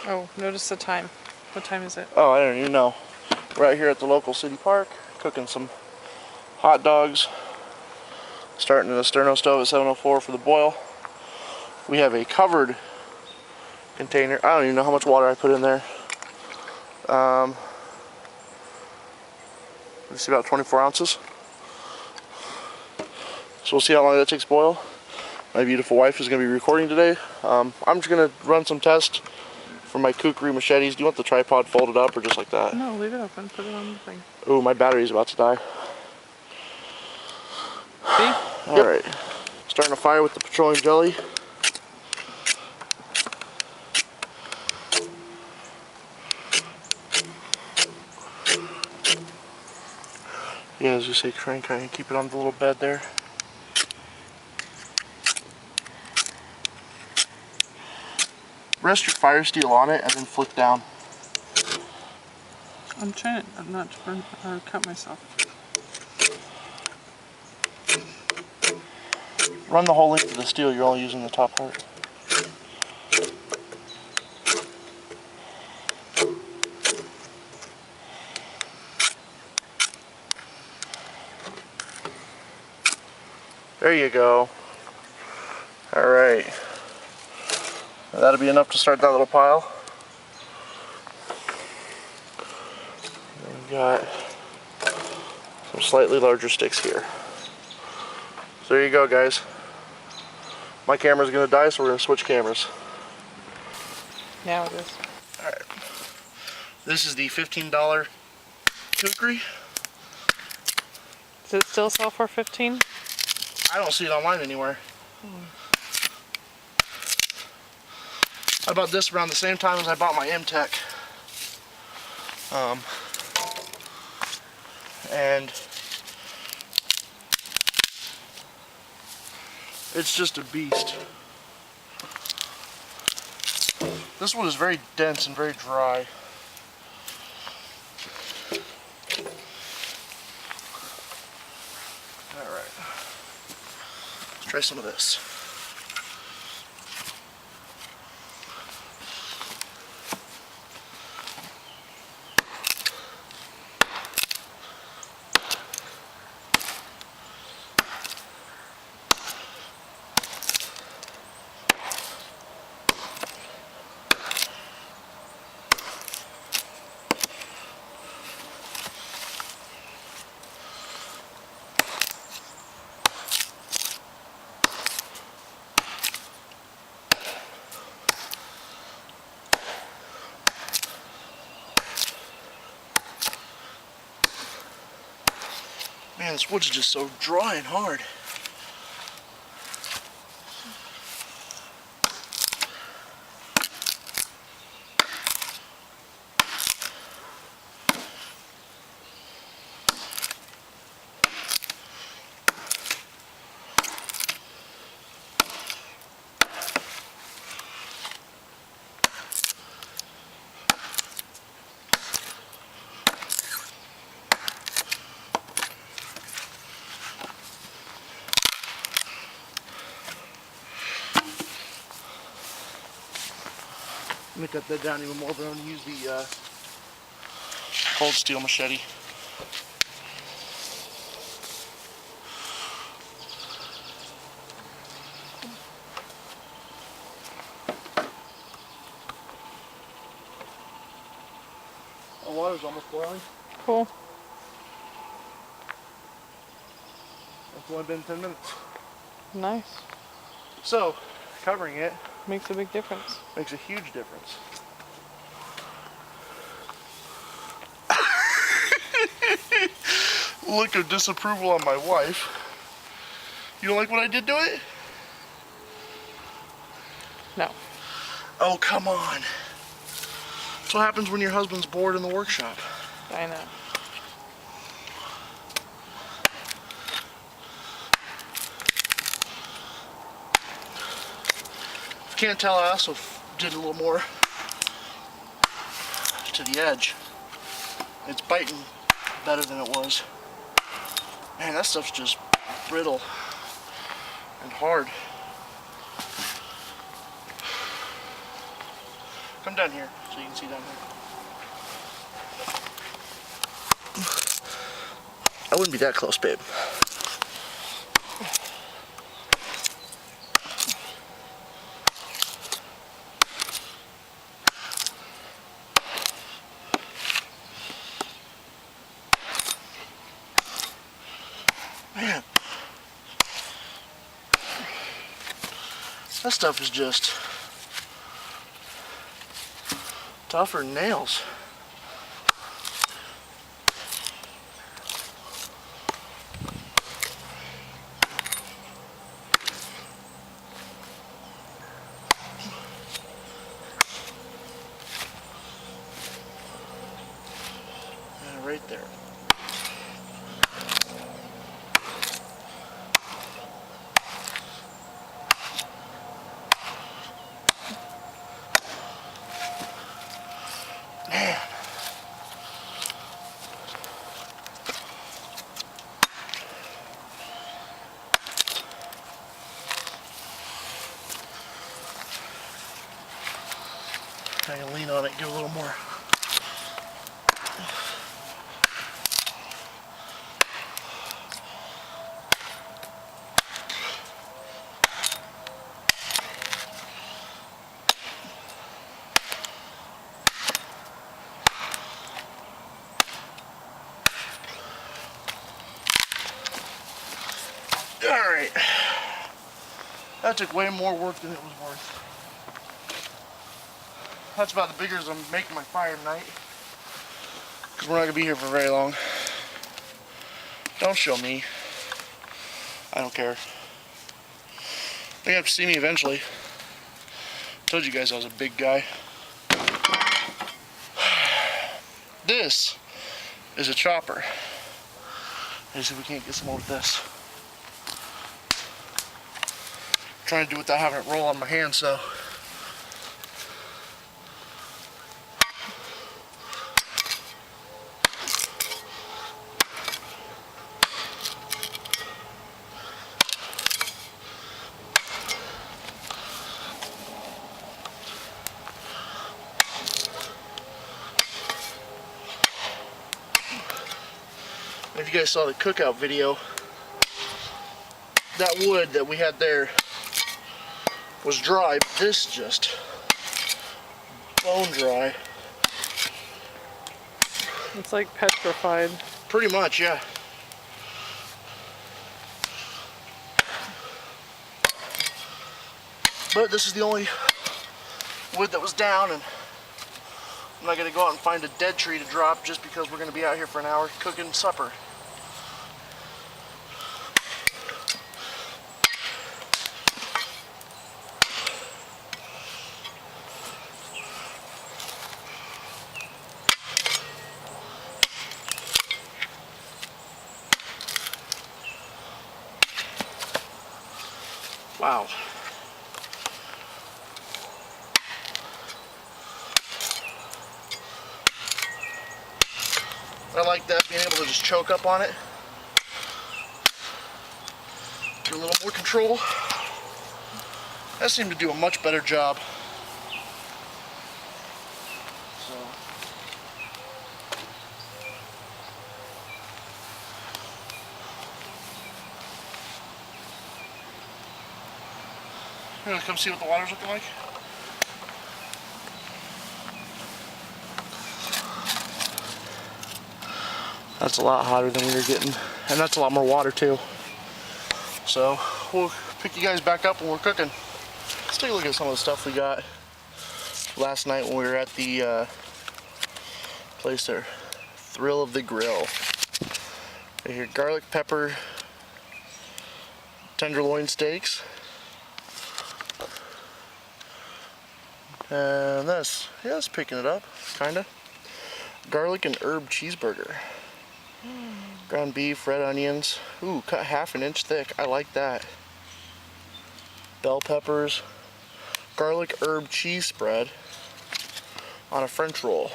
Oh, notice the time. What time is it? Oh, I don't even know. We're out here at the local city park, cooking some hot dogs. Starting in the sterno stove at 704 for the boil. We have a covered container. I don't even know how much water I put in there. It's about 24 ounces. So we'll see how long that takes to boil. My beautiful wife is going to be recording today. I'm just going to run some tests for my kukri machetes. Do you want the tripod folded up or just like that? No, leave it open. Put it on the thing. Oh, my battery's about to die. See? Alright. Starting a fire with the petroleum jelly. Yeah, as you say, try and kind of keep it on the little bed there. Rest your fire steel on it and then flick down. I'm trying not to burn or cut myself. Run the whole length of the steel, you're only using the top part. There you go. Alright. That'll be enough to start that little pile. And we've got some slightly larger sticks here. So there you go, guys. My camera's gonna die, so we're gonna switch cameras. Now it is. Alright. This is the $15 kukri. Does it still sell for $15? I don't see it online anywhere. I bought this around the same time as I bought my M-Tech. And it's just a beast. This one is very dense and very dry. Alright. Let's try some of this. Man, this wood's just so dry and hard. Let me cut that down even more, but I'm going to use the cold steel machete. The water's almost boiling. Cool. It's only been 10 minutes. Nice. So, covering it Makes a big difference. makes a huge difference. Look of disapproval on my wife. You don't like what I did to it? No. Oh, come on. That's what happens when your husband's bored in the workshop. I know. Can't tell, I also did a little more to the edge. It's biting better than it was. Man, that stuff's just brittle and hard. Come down here so you can see down here. I wouldn't be that close, babe. Man, that stuff is just tougher than nails. Yeah, right there. Man. I can lean on it, give a little more. Alright. That took way more work than it was worth. That's about the bigger as I'm making my fire tonight. Because we're not going to be here for very long. Don't show me. I don't care. They're going to have to see me eventually. Told you guys I was a big guy. This is a chopper. Let's see if we can't get some more with this. I'm trying to do it without having it roll on my hand, so. If you guys saw the cookout video, that wood that we had there was dry, but this just bone dry. It's like petrified. Pretty much, yeah. But this is the only wood that was down, and I'm not going to go out and find a dead tree to drop just because we're going to be out here for an hour cooking supper. Wow. I like that, being able to just choke up on it. Get a little more control. That seemed to do a much better job. So. You wanna come see what the water's looking like? That's a lot hotter than we were getting, and that's a lot more water too. So we'll pick you guys back up when we're cooking. Let's take a look at some of the stuff we got last night when we were at the place there. Thrill of the Grill. Right here, garlic pepper tenderloin steaks. And this, yeah, it's picking it up, kinda. Garlic and herb cheeseburger. Ground beef, red onions. Ooh, cut 1/2 inch thick. I like that. Bell peppers. Garlic herb cheese spread on a French roll.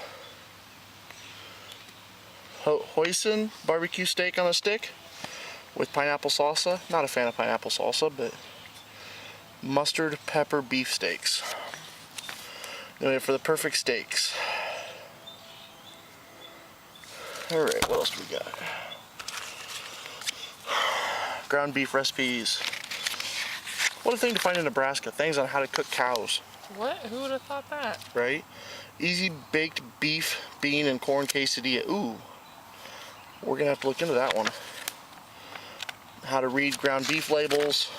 Hoisin barbecue steak on a stick with pineapple salsa. Not a fan of pineapple salsa, but mustard pepper beef steaks. Anyway, for the perfect steaks. Alright, what else do we got? Ground beef recipes. What a thing to find in Nebraska. Things on how to cook cows. What? Who would have thought that? Right? Easy baked beef, bean, and corn quesadilla. Ooh. We're going to have to look into that one. How to read ground beef labels.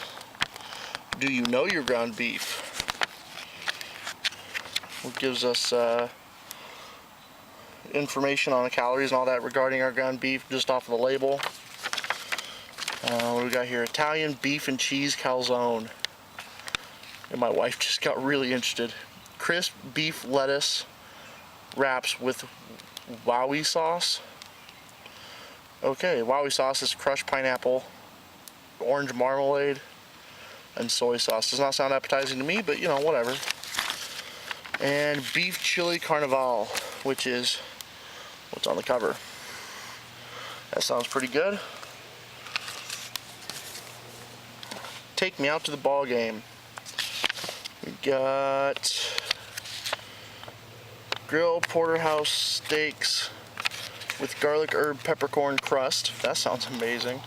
Do you know your ground beef? What gives us information on the calories and all that regarding our ground beef just off of the label. What do we got here? Italian beef and cheese calzone. And my wife just got really interested. Crisp beef lettuce wraps with wowie sauce. Okay, wowie sauce is crushed pineapple, orange marmalade, and soy sauce. Does not sound appetizing to me, but you know, whatever. And beef chili carnival, which is what's on the cover. That sounds pretty good. Take me out to the ball game. We got grilled porterhouse steaks with garlic herb peppercorn crust. That sounds amazing.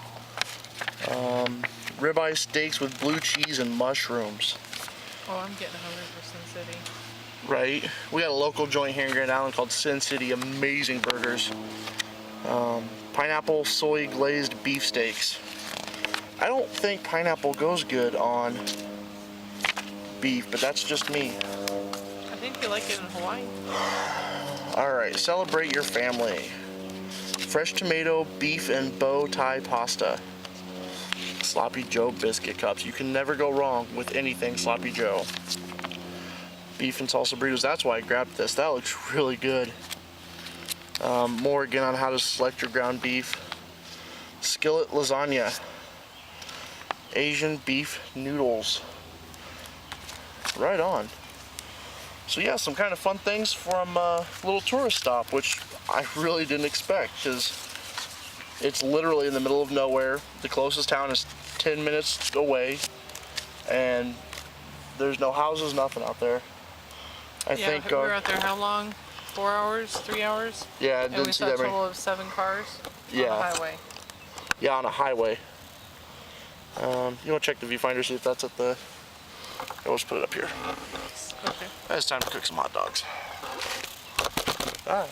Ribeye steaks with blue cheese and mushrooms. Oh, I'm getting hungry for Sin City. Right. We got a local joint here in Grand Island called Sin City. Amazing burgers. Pineapple soy glazed beef steaks. I don't think pineapple goes good on beef, but that's just me. I think you like it in Hawaii. Alright, celebrate your family. Fresh tomato, beef, and bow tie pasta. Sloppy Joe biscuit cups. You can never go wrong with anything Sloppy Joe. Beef and salsa burritos. That's why I grabbed this. That looks really good. More again on how to select your ground beef. Skillet lasagna. Asian beef noodles. Right on. So yeah, some kind of fun things from a little tourist stop, which I really didn't expect, because it's literally in the middle of nowhere. The closest town is 10 minutes away, and there's no houses, nothing out there. I think we were out there how long? 4 hours? 3 hours? Yeah, I And didn't we see saw a that many. total of 7 cars on Yeah. the highway. Yeah, on a highway. You want to check the viewfinder, see if that's at the... Let's put it up here. Okay. It's time to cook some hot dogs. Ah,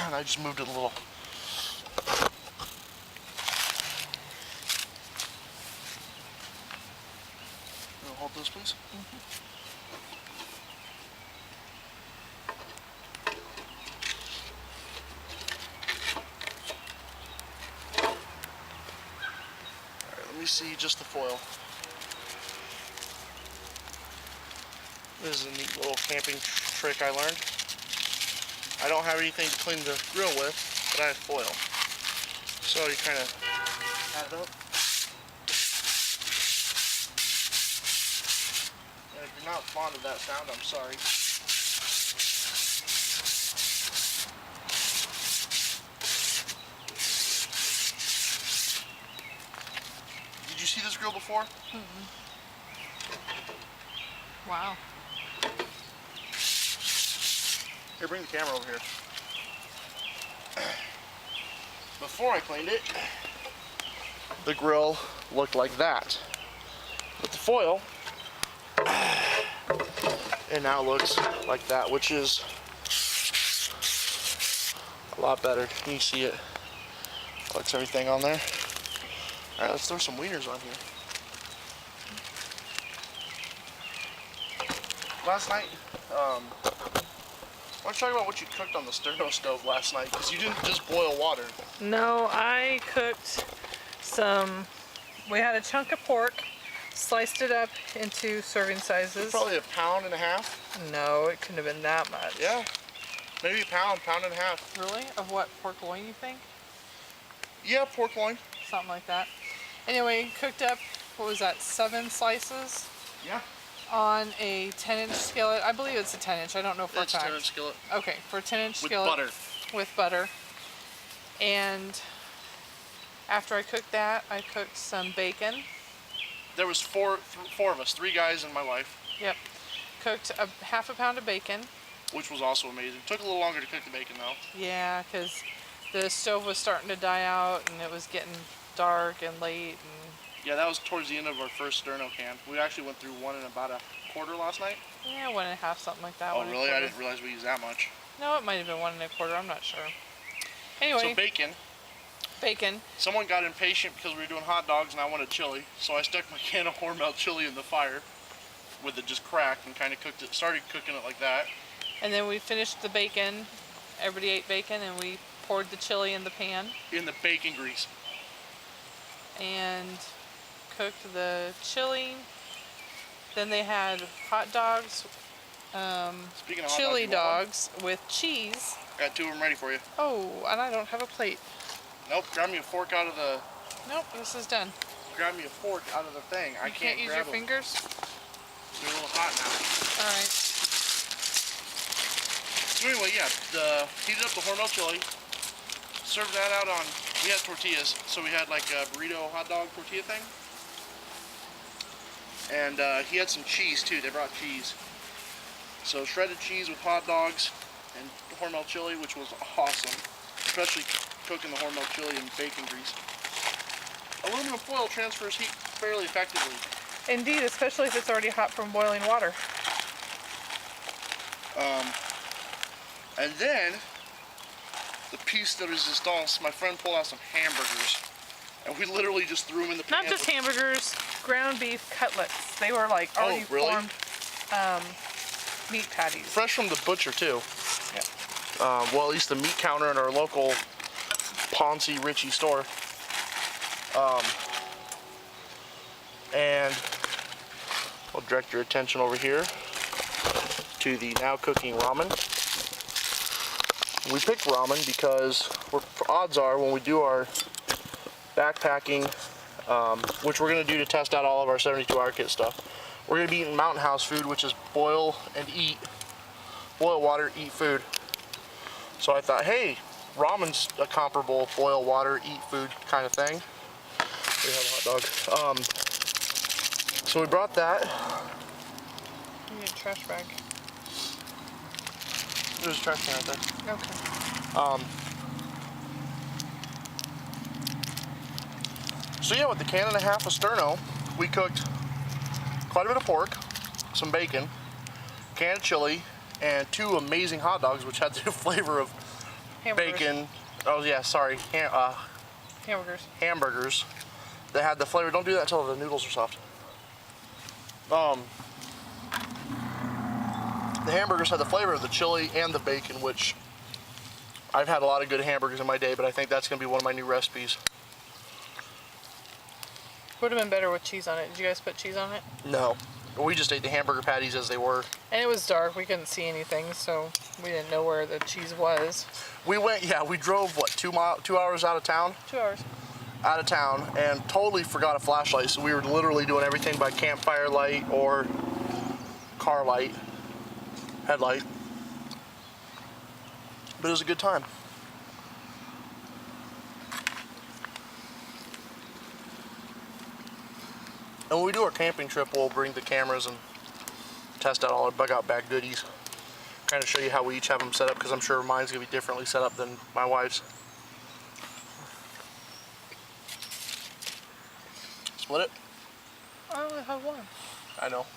and I just moved it a little. You want to hold those, please? Alright, let me see just the foil. This is a neat little camping trick I learned. I don't have anything to clean the grill with, but I have foil. So you kind of add it up. And if you're not fond of that sound, I'm sorry. Did you see this grill before? Mm-hmm. Wow. Here, bring the camera over here. Before I cleaned it, the grill looked like that. With the foil, it now looks like that, which is a lot better. You can see it. Looks everything on there. Alright, let's throw some wieners on here. Last night, why don't you talk about what you cooked on the sterno stove last night? Because you didn't just boil water. No, I cooked some, we had a chunk of pork, sliced it up into serving sizes. Probably a pound and a half. No, it couldn't have been that much. Yeah, maybe a pound and a half. Really? Of what, pork loin, you think? Yeah, pork loin. Something like that. Anyway, cooked up, what was that, 7 slices? Yeah. On a 10-inch skillet. I believe it's a 10-inch. I don't know for a It's fact. 10-inch skillet. Okay, for a 10-inch With skillet. butter. With butter. And after I cooked that, I cooked some bacon. There was four of us, 3 guys and my wife. Yep. Cooked a half a pound of bacon. which was also amazing. Took a little longer to cook the bacon though. Yeah, because the stove was starting to die out and it was getting dark and late. And Yeah, that was towards the end of our first sterno can. We actually went through one and about a quarter last night. yeah, 1.5, something like that. Oh, really? I didn't realize we used that much. No, it might have been 1.25. I'm not sure. Anyway, So bacon. bacon. Someone got impatient because we were doing hot dogs and I wanted chili, so I stuck my can of Hormel chili in the fire with it just cracked and kind of cooked it. Started cooking it like that. And then we finished the bacon. Everybody ate bacon, and we poured the chili in the pan In the bacon grease. and cooked the chili. Then they had hot dogs, Speaking of hot chili dogs, dogs with cheese. I got 2 of them ready for you. Oh, and I don't have a plate. Nope. Grab me a fork out of the. Nope, this is done. Grab me a fork out of the thing. I You can't use your grab 'em. fingers? They're a little hot now. All right. So anyway, yeah, heated up the Hormel chili, served that out on, we had tortillas, so we had like a burrito hot dog tortilla thing. And he had some cheese too, they brought cheese. So shredded cheese with hot dogs and Hormel chili, which was awesome. Especially cooking the Hormel chili in bacon grease. Aluminum foil transfers heat fairly effectively. Indeed, especially if it's already hot from boiling water. And then, the piece de resistance, my friend pulled out some hamburgers. And we literally just threw them in the pan. Not just hamburgers, ground beef cutlets. They were like already really? formed meat patties. Fresh from the butcher too. Yep. Well, at least the meat counter in our local Ponce Ritchie store. And I'll direct your attention over here to the now cooking ramen. We picked ramen because odds are when we do our backpacking, which we're going to do to test out all of our 72-hour kit stuff, we're going to be eating Mountain House food, which is boil and eat. Boil water, eat food. So I thought, hey, ramen's a comparable boil water, eat food kind of thing. We have a hot dog. So we brought that. You need a trash bag. There's a trash can right there. Okay. So yeah, with the can and a half of sterno, we cooked quite a bit of pork, some bacon, can of chili, and 2 amazing hot dogs, which had the flavor of Hamburgers. bacon. Oh yeah, sorry, Hamburgers. hamburgers that had the flavor. Don't do that until the noodles are soft. The hamburgers had the flavor of the chili and the bacon, which I've had a lot of good hamburgers in my day, but I think that's going to be one of my new recipes. Would have been better with cheese on it. Did you guys put cheese on it? No, we just ate the hamburger patties as they were. And it was dark. We couldn't see anything, so we didn't know where the cheese was. We drove, what, 2 hours out of town? 2 hours. Out of town, and totally forgot a flashlight, so we were literally doing everything by campfire light or car light, headlight. But it was a good time. And when we do our camping trip, we'll bring the cameras and test out all our bug out bag goodies. Kind of show you how we each have them set up, because I'm sure mine's going to be differently set up than my wife's. Split it? I only have one. I know.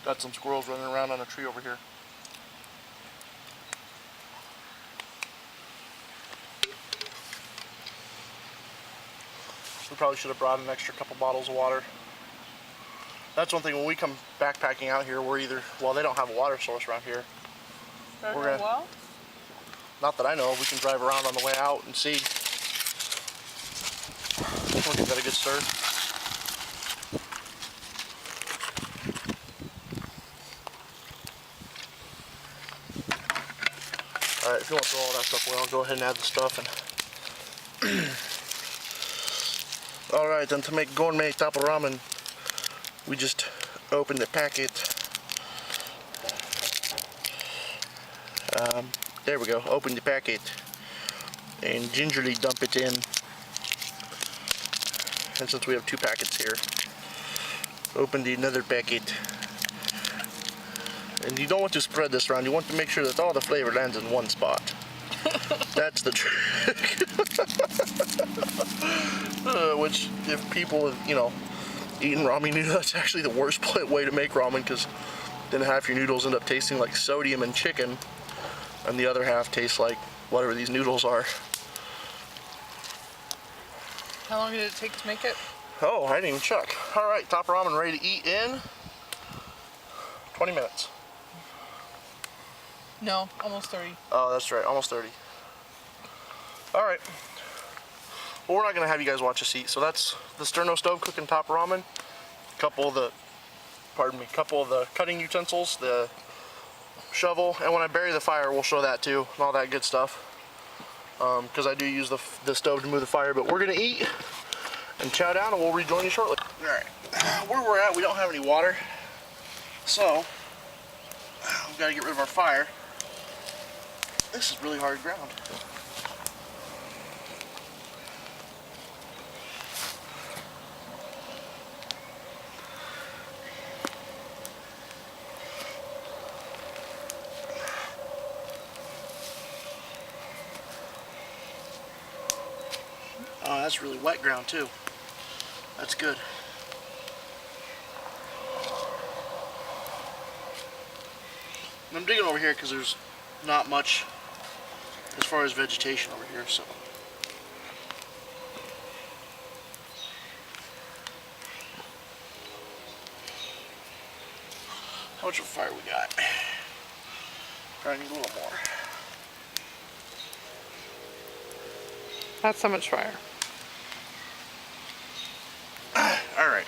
Got some squirrels running around on a tree over here. We probably should have brought an extra couple bottles of water. That's one thing, when we come backpacking out here, we're either, well, they don't have a water source around here. We're gonna, well? not that I know of, we can drive around on the way out and see. We'll give that a good stir. Alright, if you want to throw all that stuff away, I'll go ahead and add the stuff. And alright, then to make gourmet tapo ramen, we just open the packet. There we go, open the packet and gingerly dump it in. and since we have 2 packets here, open another packet. And you don't want to spread this around, you want to make sure that all the flavor lands in one spot. That's the trick. Which, if people have, you know, eaten ramen noodles, that's actually the worst way to make ramen, because then half your noodles end up tasting like sodium and chicken, and the other half tastes like whatever these noodles are. How long did it take to make it? Oh, I didn't even check. Alright, top ramen ready to eat in 20 minutes. No, almost 30. Oh, that's right, almost 30. Alright. Well, we're not going to have you guys watch us eat, so that's the sterno stove cooking top ramen. Couple of the cutting utensils, the shovel, and when I bury the fire, we'll show that too, and all that good stuff. Because I do use the stove to move the fire, but we're going to eat and chow down, and we'll rejoin you shortly. Alright, where we're at, we don't have any water, so we've got to get rid of our fire. This is really hard ground. Oh, that's really wet ground too. That's good. And I'm digging over here because there's not much as far as vegetation over here, so. How much of a fire we got? Probably need a little more. That's so much fire. All right.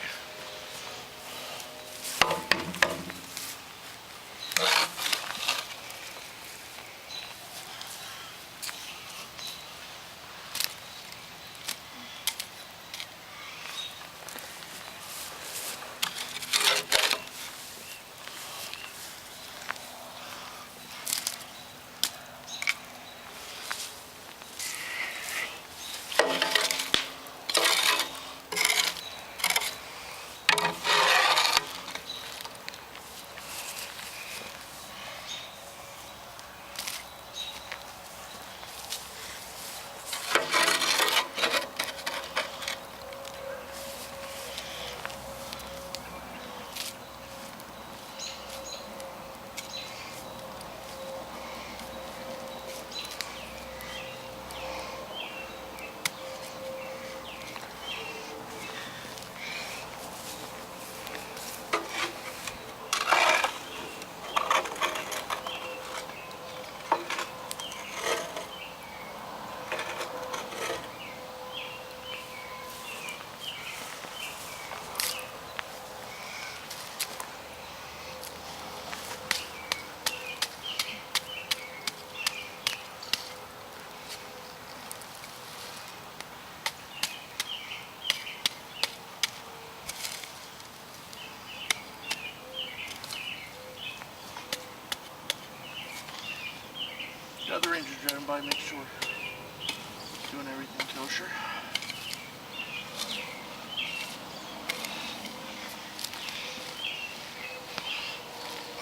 Got the ranger driving by, make sure doing everything kosher.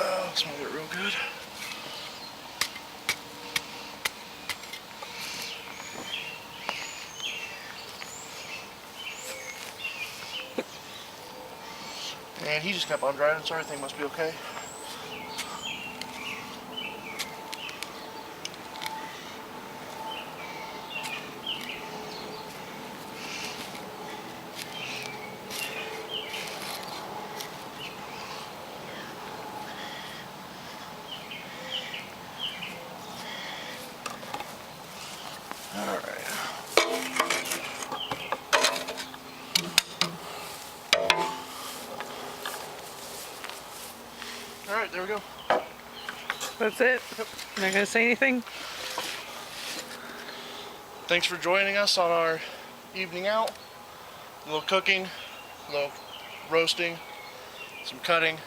Oh, smell it real good. And he just kept on driving, so everything must be okay. Alright, there we go. That's it? Yep. You're not gonna say anything? Thanks for joining us on our evening out. A little cooking, a little roasting, some cutting.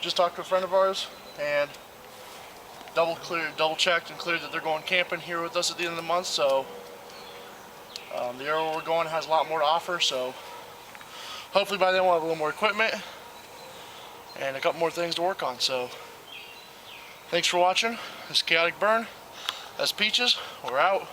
Just talked to a friend of ours and double checked and cleared that they're going camping here with us at the end of the month, so The area we're going has a lot more to offer, so hopefully by then we'll have a little more equipment and a couple more things to work on. So thanks for watching. This is Chaotic Burn. That's Peaches. We're out.